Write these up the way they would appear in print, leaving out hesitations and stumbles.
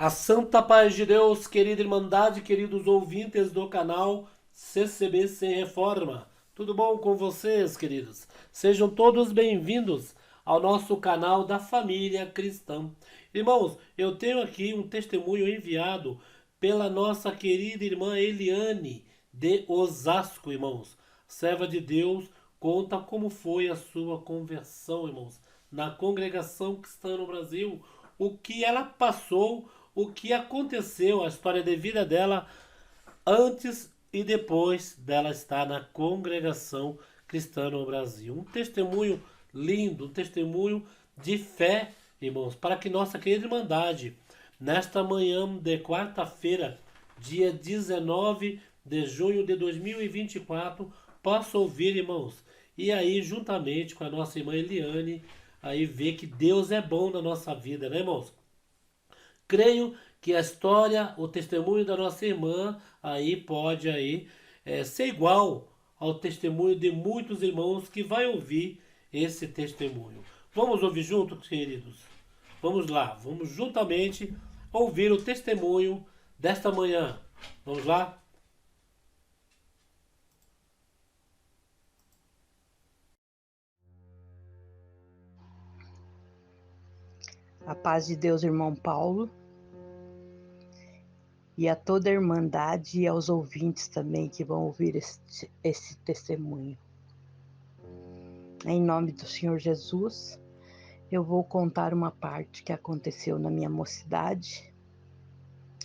A santa paz de Deus, querida Irmandade, queridos ouvintes do canal CCB Sem Reforma. Tudo bom com vocês, queridos? Sejam todos bem-vindos ao nosso canal da família cristã. Irmãos, eu tenho aqui um testemunho enviado pela nossa querida irmã Eliane de Osasco, irmãos. Serva de Deus, conta como foi a sua conversão, irmãos, na congregação cristã no Brasil, o que ela passou, o que aconteceu, a história de vida dela antes e depois dela estar na congregação cristã no Brasil. Um testemunho lindo, um testemunho de fé, irmãos, para que nossa querida Irmandade, nesta manhã de quarta-feira, dia 19 de junho de 2024, possa ouvir, irmãos, e aí, juntamente com a nossa irmã Eliane, aí ver que Deus é bom na nossa vida, né, irmãos? Creio que a história, o testemunho da nossa irmã aí pode aí ser igual ao testemunho de muitos irmãos que vai ouvir esse testemunho. Vamos ouvir juntos, queridos? Vamos lá, vamos juntamente ouvir o testemunho desta manhã. Vamos lá? A paz de Deus, irmão Paulo, e a toda a Irmandade e aos ouvintes também que vão ouvir esse testemunho. Em nome do Senhor Jesus, eu vou contar uma parte que aconteceu na minha mocidade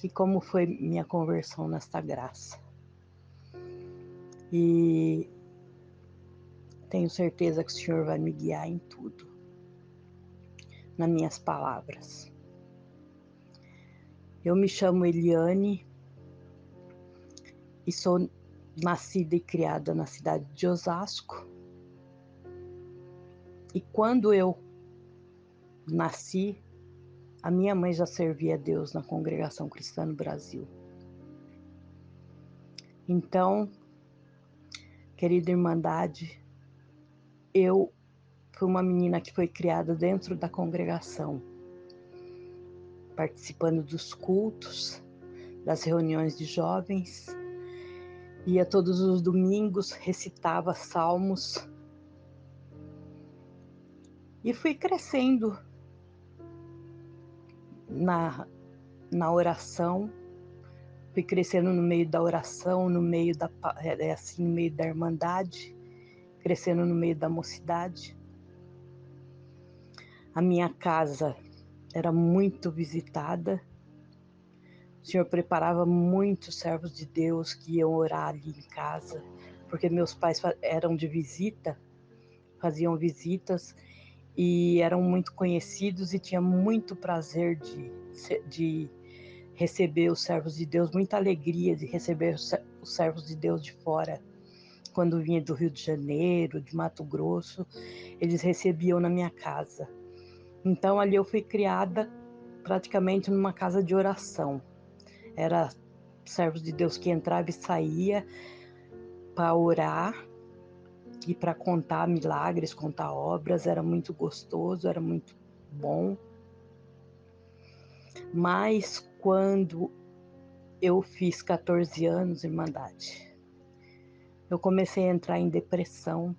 e como foi minha conversão nesta graça. E tenho certeza que o Senhor vai me guiar em tudo, nas minhas palavras. Eu me chamo Eliane e sou nascida e criada na cidade de Osasco. E quando eu nasci, a minha mãe já servia a Deus na congregação cristã no Brasil. Então, querida Irmandade, eu fui uma menina que foi criada dentro da congregação, participando dos cultos, das reuniões de jovens, ia todos os domingos, recitava salmos e fui crescendo na oração, fui crescendo no meio da oração, no meio no meio da irmandade, crescendo no meio da mocidade. A minha casa era muito visitada. O Senhor preparava muitos servos de Deus que iam orar ali em casa, porque meus pais eram de visita, faziam visitas e eram muito conhecidos e tinha muito prazer de receber os servos de Deus, muita alegria de receber os servos de Deus de fora. Quando vinha do Rio de Janeiro, de Mato Grosso, eles recebiam na minha casa. Então ali eu fui criada praticamente numa casa de oração. Era servos de Deus que entrava e saía para orar e para contar milagres, contar obras. Era muito gostoso, era muito bom. Mas quando eu fiz 14 anos, Irmandade, eu comecei a entrar em depressão.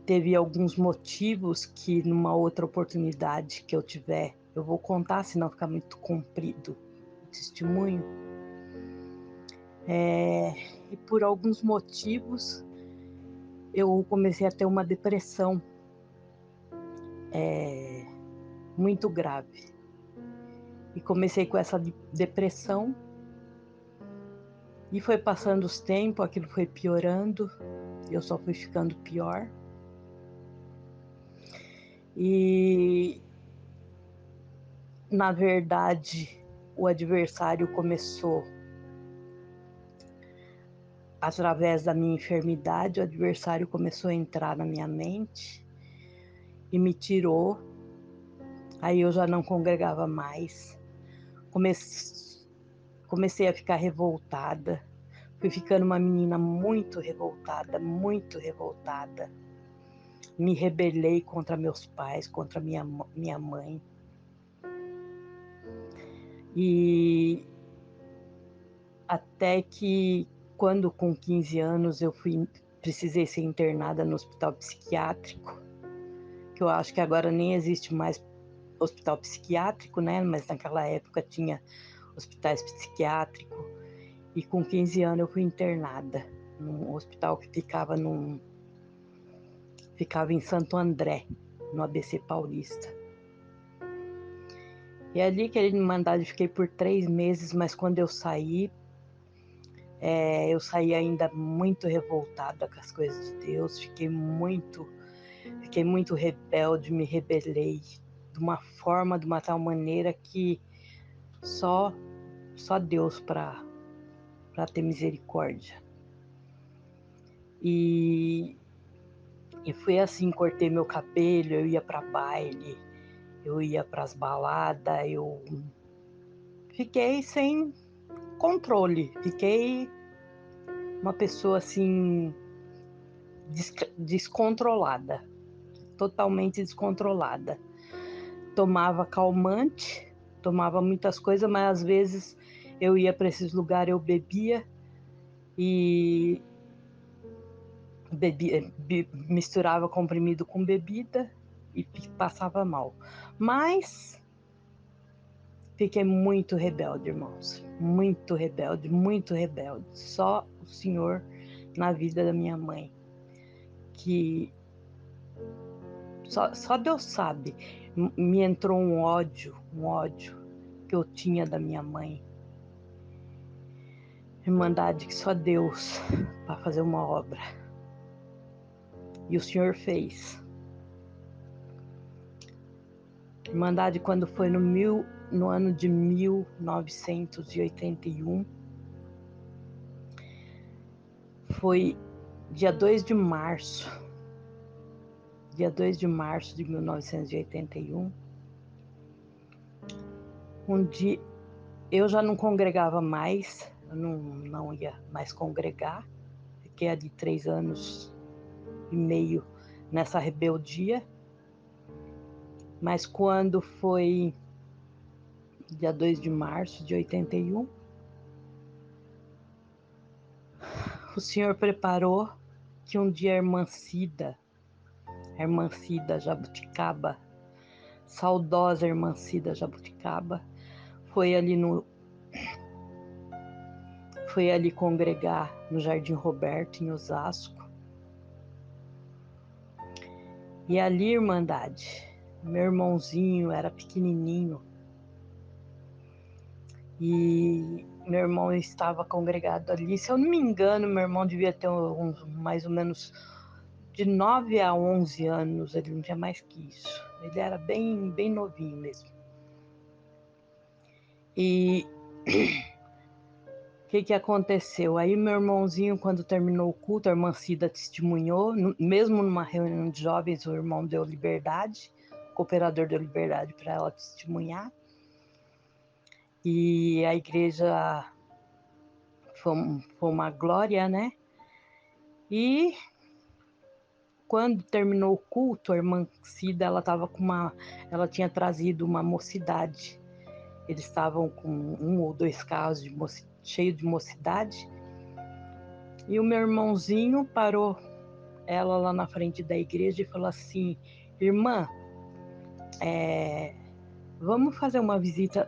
Teve alguns motivos que numa outra oportunidade que eu tiver, eu vou contar, senão fica muito comprido o testemunho. E por alguns motivos eu comecei a ter uma depressão muito grave. E comecei com essa depressão e foi passando os tempos, aquilo foi piorando, eu só fui ficando pior. E na verdade o adversário começou através da minha enfermidade, o adversário começou a entrar na minha mente e me tirou. Aí eu já não congregava mais. Comecei a ficar revoltada. Fui ficando uma menina muito revoltada, muito revoltada. Me rebelei contra meus pais, contra minha mãe. E até que, quando com 15 anos eu precisei ser internada no hospital psiquiátrico, que eu acho que agora nem existe mais hospital psiquiátrico, né? Mas naquela época tinha hospitais psiquiátricos. E com 15 anos eu fui internada num hospital que ficava em Santo André, no ABC Paulista. E ali que ele me mandaram, eu fiquei por 3 meses, mas quando eu saí ainda muito revoltada com as coisas de Deus, fiquei muito rebelde, me rebelei de uma forma, de uma tal maneira que só Deus para ter misericórdia. E fui assim, cortei meu cabelo, eu ia para baile, eu ia para as baladas, eu fiquei sem controle, fiquei uma pessoa assim descontrolada, totalmente descontrolada. Tomava calmante, tomava muitas coisas, mas às vezes eu ia para esses lugares, eu bebia e misturava comprimido com bebida e passava mal. Mas fiquei muito rebelde, irmãos. Muito rebelde, muito rebelde. Só o Senhor na vida da minha mãe. Que só Deus sabe. Me entrou um ódio que eu tinha da minha mãe. Irmandade que só Deus para fazer uma obra. E o Senhor fez. Irmandade, quando foi no ano de 1981, foi dia 2 de março de 1981, onde eu já não congregava mais, eu não ia mais congregar, fiquei ali 3 anos e meio nessa rebeldia, mas quando foi dia 2 de março de 81, o Senhor preparou que um dia a irmã Cida Jabuticaba, saudosa irmã Cida Jabuticaba, foi ali congregar no Jardim Roberto, em Osasco. E ali, irmandade, meu irmãozinho era pequenininho e meu irmão estava congregado ali. Se eu não me engano, meu irmão devia ter mais ou menos de 9 a 11 anos, ele não tinha mais que isso. Ele era bem, bem novinho mesmo. E o que aconteceu? Aí meu irmãozinho, quando terminou o culto, a irmã Cida testemunhou, mesmo numa reunião de jovens, o irmão deu liberdade, o cooperador deu liberdade para ela testemunhar. E a igreja foi uma glória, né? E quando terminou o culto, a irmã Cida, ela tinha trazido uma mocidade. Eles estavam com 1 ou 2 carros cheio de mocidade. E o meu irmãozinho parou ela lá na frente da igreja e falou assim: irmã, vamos fazer uma visita.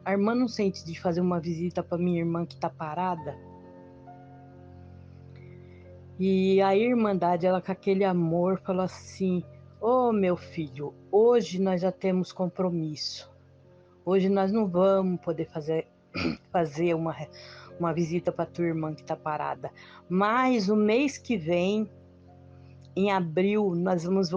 A irmã não sente de fazer uma visita para minha irmã que está parada? E a irmandade, ela com aquele amor, falou assim: ô meu filho, hoje nós já temos compromisso. Hoje nós não vamos poder fazer uma visita para tua irmã que está parada. Mas o mês que vem, em abril, nós vamos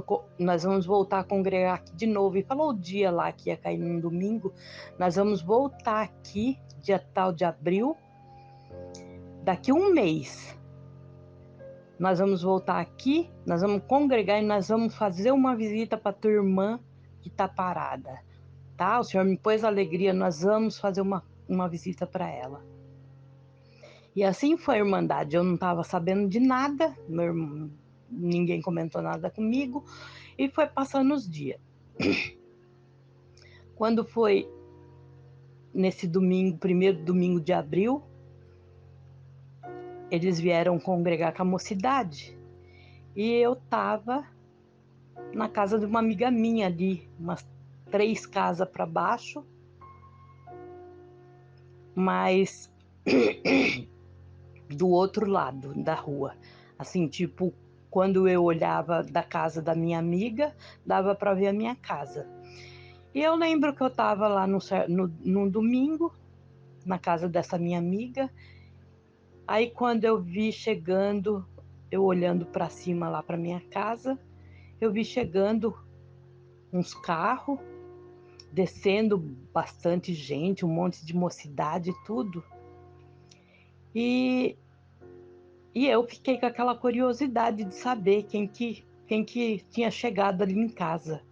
voltar a congregar aqui de novo. E falou o dia lá que ia cair num domingo. Nós vamos voltar aqui, dia tal de abril, daqui 1 mês. Nós vamos voltar aqui, nós vamos congregar e nós vamos fazer uma visita para tua irmã que está parada. Tá? O Senhor me pôs alegria, nós vamos fazer uma visita para ela. E assim foi a irmandade. Eu não estava sabendo de nada, ninguém comentou nada comigo, e foi passando os dias. Quando foi nesse domingo, primeiro domingo de abril, eles vieram congregar com a mocidade. E eu estava na casa de uma amiga minha ali, umas 3 casas para baixo, mas do outro lado da rua. Assim, tipo, quando eu olhava da casa da minha amiga, dava para ver a minha casa. E eu lembro que eu estava lá no domingo, na casa dessa minha amiga. Aí quando eu vi chegando, eu olhando para cima lá para minha casa, eu vi chegando uns carros, descendo bastante gente, um monte de mocidade e tudo. E eu fiquei com aquela curiosidade de saber quem que tinha chegado ali em casa.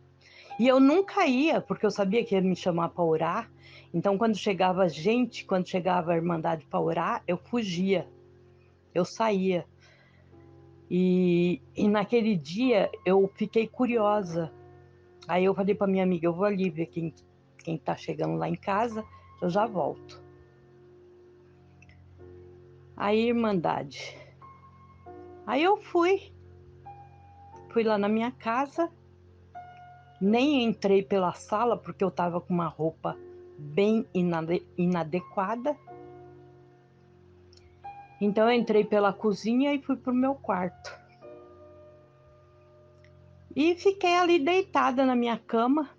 E eu nunca ia, porque eu sabia que ia me chamar para orar. Então, quando chegava gente, quando chegava a Irmandade para orar, eu fugia, eu saía. E naquele dia eu fiquei curiosa. Aí eu falei para minha amiga, eu vou ali ver quem tá chegando lá em casa, eu já volto. Aí, Irmandade. Aí eu fui lá na minha casa, nem entrei pela sala porque eu estava com uma roupa bem inadequada. Então eu entrei pela cozinha e fui pro meu quarto. E fiquei ali deitada na minha cama,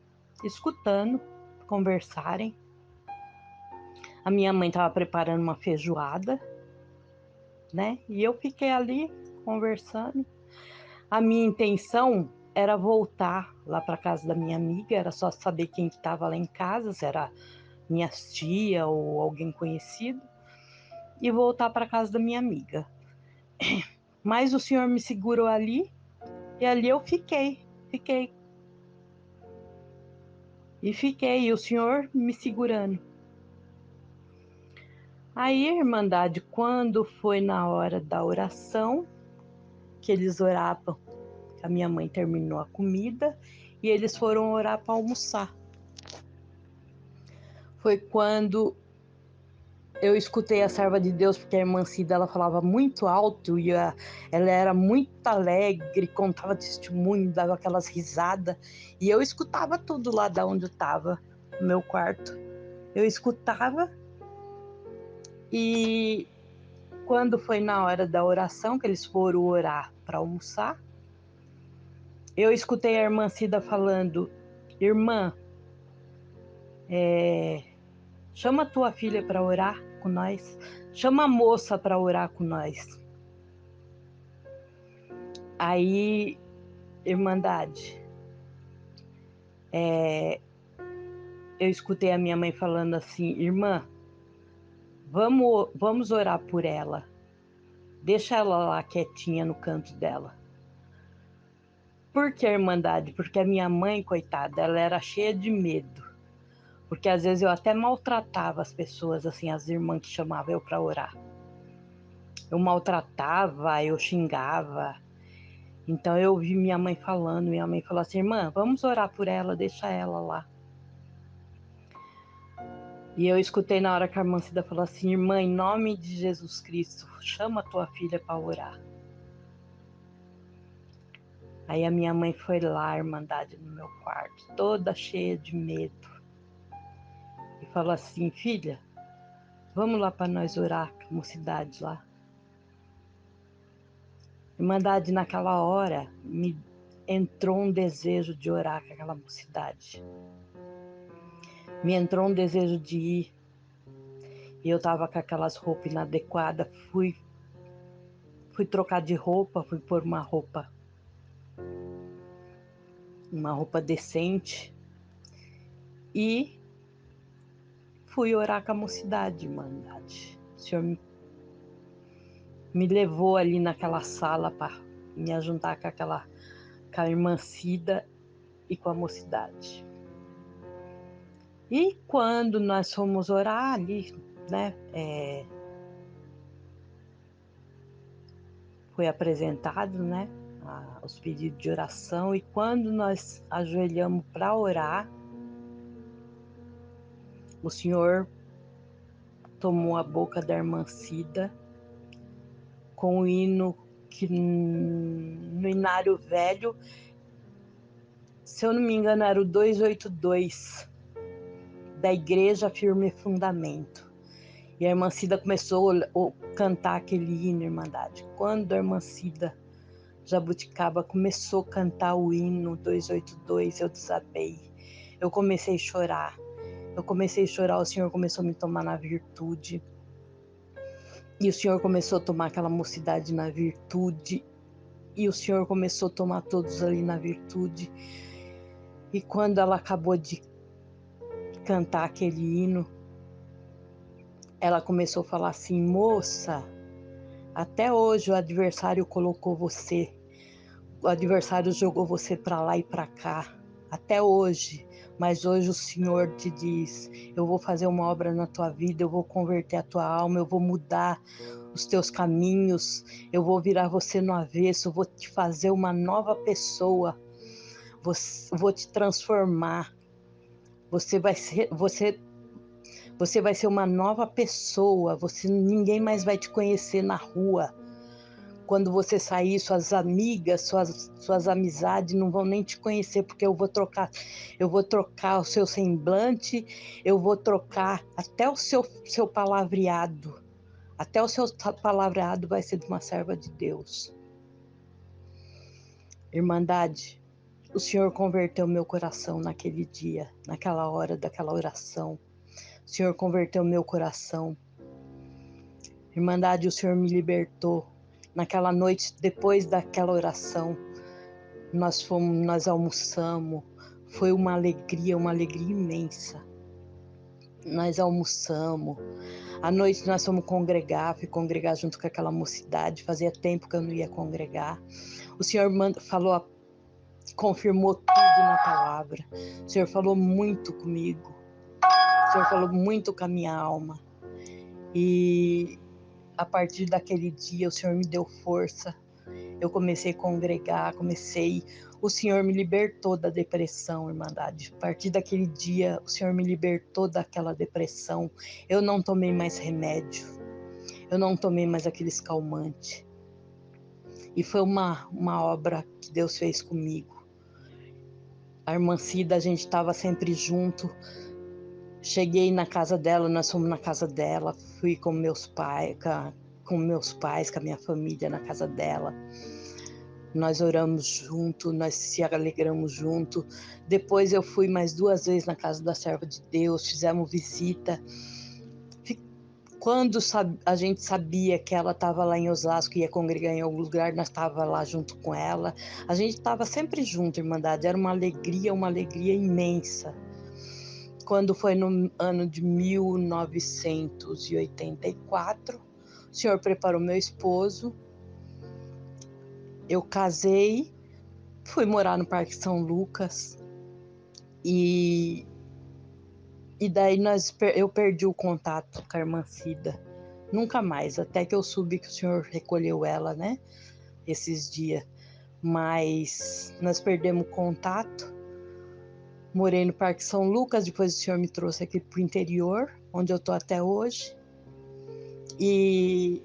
escutando conversarem. A minha mãe estava preparando uma feijoada, né? E eu fiquei ali conversando. A minha intenção era voltar lá para casa da minha amiga, era só saber quem que estava lá em casa, se era minha tia ou alguém conhecido, e voltar para casa da minha amiga. Mas o senhor me segurou ali e ali eu fiquei. E o senhor me segurando. Aí, Irmandade, quando foi na hora da oração, que eles oravam, a minha mãe terminou a comida e eles foram orar para almoçar. Foi quando eu escutei a serva de Deus, porque a irmã Cida, ela falava muito alto e ela era muito alegre, contava testemunho, dava aquelas risadas. E eu escutava tudo lá da onde eu estava, no meu quarto. Eu escutava e quando foi na hora da oração, que eles foram orar para almoçar, eu escutei a irmã Cida falando, irmã, chama tua filha para orar com nós, chama a moça para orar com nós. Aí, Irmandade, eu escutei a minha mãe falando assim, irmã, vamos orar por ela, deixa ela lá quietinha no canto dela. Por que, Irmandade? Porque a minha mãe, coitada, ela era cheia de medo. Porque às vezes eu até maltratava as pessoas, assim, as irmãs que chamavam eu para orar. Eu maltratava, eu xingava. Então eu ouvi minha mãe falando, minha mãe falou assim, irmã, vamos orar por ela, deixa ela lá. E eu escutei na hora que a irmã Cida falou assim, irmã, em nome de Jesus Cristo, chama a tua filha para orar. Aí a minha mãe foi lá, Irmandade, no meu quarto, toda cheia de medo. E falou assim, filha, vamos lá para nós orar com a mocidade lá. Irmandade, naquela hora, me entrou um desejo de orar com aquela mocidade. Me entrou um desejo de ir. E eu tava com aquelas roupas inadequadas, fui trocar de roupa, fui pôr uma roupa decente e fui orar com a mocidade, Irmandade. O Senhor me levou ali naquela sala para me ajuntar com a irmã Cida e com a mocidade. E quando nós fomos orar ali, né, foi apresentado, né, os pedidos de oração, e quando nós ajoelhamos para orar, o Senhor tomou a boca da irmã Cida com o hino que no Inário Velho, se eu não me engano, era o 282 da Igreja Firme Fundamento. E a irmã Cida começou a cantar aquele hino, Irmandade. Quando a irmã Cida Jabuticaba começou a cantar o hino 282, eu desabei. Eu comecei a chorar. O Senhor começou a me tomar na virtude. E o Senhor começou a tomar aquela mocidade na virtude. E o Senhor começou a tomar todos ali na virtude. E quando ela acabou de cantar aquele hino, ela começou a falar assim: moça, até hoje o adversário colocou você, o adversário jogou você para lá e para cá, até hoje, mas hoje o Senhor te diz: eu vou fazer uma obra na tua vida, eu vou converter a tua alma, eu vou mudar os teus caminhos, eu vou virar você no avesso, eu vou te fazer uma nova pessoa, vou te transformar, você vai ser uma nova pessoa, ninguém mais vai te conhecer na rua. Quando você sair, suas amigas, suas amizades não vão nem te conhecer, porque eu vou trocar o seu semblante, eu vou trocar até o seu palavreado. Até o seu palavreado vai ser de uma serva de Deus. Irmandade, o Senhor converteu meu coração naquele dia, naquela hora daquela oração. O Senhor converteu meu coração. Irmandade, o Senhor me libertou. Naquela noite, depois daquela oração, nós almoçamos. Foi uma alegria imensa. Nós almoçamos. À noite nós fomos fui congregar junto com aquela mocidade. Fazia tempo que eu não ia congregar. O Senhor falou, confirmou tudo na palavra. O Senhor falou muito comigo. O Senhor falou muito com a minha alma. E a partir daquele dia o Senhor me deu força. Eu comecei a congregar, o Senhor me libertou da depressão, Irmandade. A partir daquele dia, o Senhor me libertou daquela depressão. Eu não tomei mais remédio, eu não tomei mais aqueles calmantes. E foi uma obra que Deus fez comigo. A irmã Cida, a gente estava sempre junto. Cheguei na casa dela, nós fomos na casa dela, fui com meus pais, com a minha família na casa dela. Nós oramos junto, nós se alegramos junto. Depois eu fui mais 2 vezes na casa da serva de Deus, fizemos visita. Quando a gente sabia que ela estava lá em Osasco, ia congregar em algum lugar, nós estávamos lá junto com ela. A gente estava sempre junto, Irmandade. Era uma alegria imensa. Quando foi no ano de 1984, o Senhor preparou meu esposo. Eu casei, fui morar no Parque São Lucas e daí eu perdi o contato com a irmã Cida. Nunca mais, até que eu soube que o Senhor recolheu ela, né? Esses dias. Mas nós perdemos o contato. Morei no Parque São Lucas, depois o Senhor me trouxe aqui pro interior, onde eu tô até hoje. E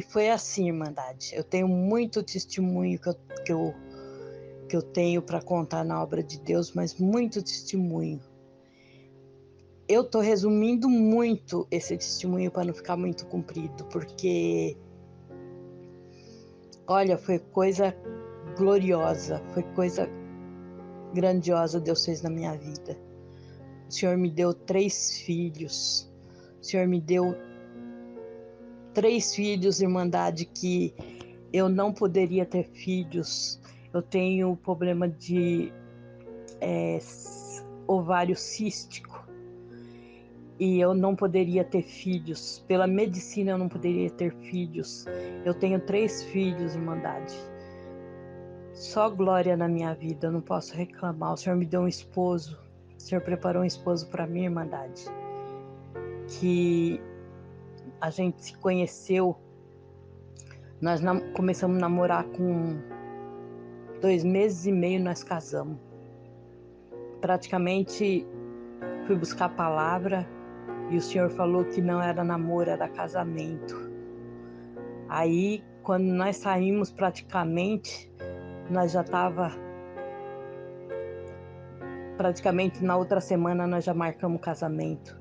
foi assim, Irmandade. Eu tenho muito testemunho que eu tenho para contar na obra de Deus, mas muito testemunho. Eu estou resumindo muito esse testemunho para não ficar muito comprido, porque, olha, foi coisa gloriosa, foi coisa grandiosa Deus fez na minha vida. O Senhor me deu 3 filhos, o Senhor me deu 3 filhos, Irmandade, que eu não poderia ter filhos. Eu tenho problema de ovário cístico. E eu não poderia ter filhos. Pela medicina eu não poderia ter filhos. Eu tenho 3 filhos, Irmandade. Só glória na minha vida, eu não posso reclamar. O Senhor me deu um esposo. O Senhor preparou um esposo para mim, Irmandade. Que a gente se conheceu. Nós começamos a namorar com 2 meses e meio, nós casamos. Praticamente fui buscar a palavra E o senhor falou que não era namoro, era casamento. Aí, quando nós saímos praticamente, nós já estava... Praticamente na outra semana nós já marcamos o casamento.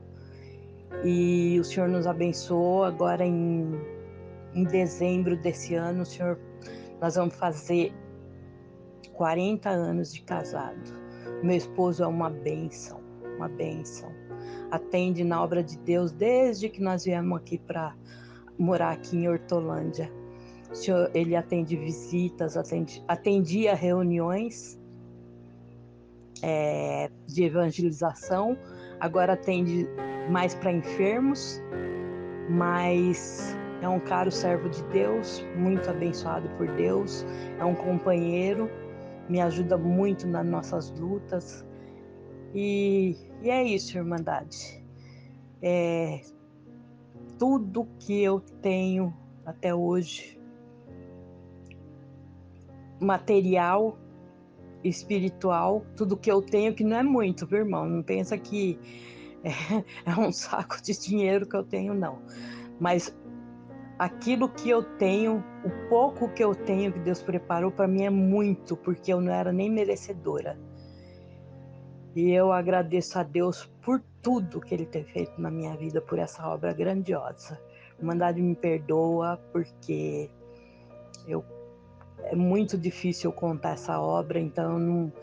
E o senhor nos abençoou. Agora em dezembro desse ano, nós vamos fazer 40 anos de casado. Meu esposo é uma bênção, uma bênção. Atende na obra de Deus desde que nós viemos aqui para morar aqui em Hortolândia. Ele atende visitas, atendia reuniões de evangelização, agora atende mais para enfermos, mas é um caro servo de Deus, muito abençoado por Deus, é um companheiro, me ajuda muito nas nossas lutas, e é isso, Irmandade. Tudo que eu tenho até hoje, material, espiritual, tudo que eu tenho, que não é muito, viu, irmão? Não pensa que é um saco de dinheiro que eu tenho, não. Mas aquilo que eu tenho, o pouco que eu tenho que Deus preparou para mim é muito, porque eu não era nem merecedora. E eu agradeço a Deus por tudo que Ele tem feito na minha vida, por essa obra grandiosa. Irmandade, me perdoa, porque é muito difícil eu contar essa obra, então não...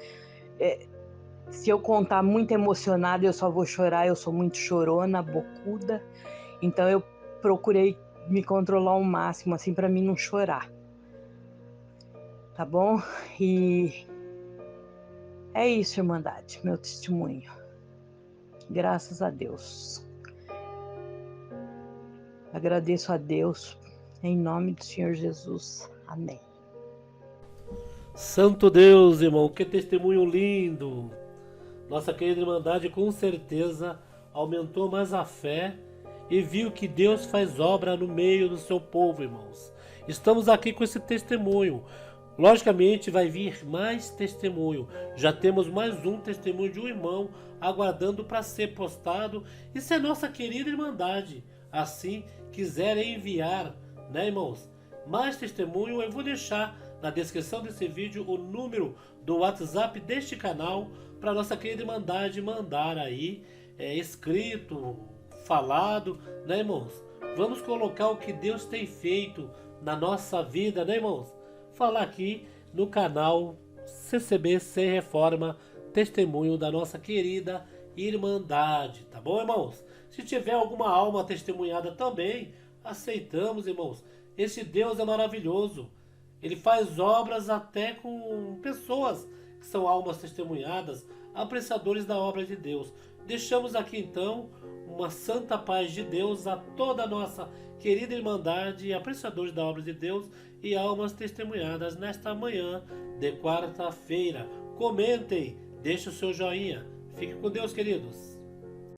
Se eu contar muito emocionada, eu só vou chorar, eu sou muito chorona, bocuda, então eu procurei me controlar ao máximo, assim, para mim não chorar, tá bom? E é isso, Irmandade, meu testemunho. Graças a Deus. Agradeço a Deus, em nome do Senhor Jesus. Amém. Santo Deus, irmão, que testemunho lindo! Nossa querida Irmandade com certeza aumentou mais a fé e viu que Deus faz obra no meio do seu povo, irmãos. Estamos aqui com esse testemunho. Logicamente vai vir mais testemunho. Já temos mais um testemunho de um irmão aguardando para ser postado. Isso é nossa querida Irmandade. Assim quiserem enviar, né, irmãos? Mais testemunho, eu vou deixar na descrição desse vídeo o número do WhatsApp deste canal para nossa querida Irmandade mandar aí escrito, falado, né, irmãos? Vamos colocar o que Deus tem feito na nossa vida, né, irmãos? Falar aqui no canal CCB Sem Reforma, testemunho da nossa querida Irmandade, tá bom, irmãos? Se tiver alguma alma testemunhada também, aceitamos, irmãos. Esse Deus é maravilhoso. Ele faz obras até com pessoas que são almas testemunhadas, apreciadores da obra de Deus. Deixamos aqui então uma santa paz de Deus a toda a nossa querida Irmandade, apreciadores da obra de Deus e almas testemunhadas nesta manhã de quarta-feira. Comentem, deixem o seu joinha. Fiquem com Deus, queridos.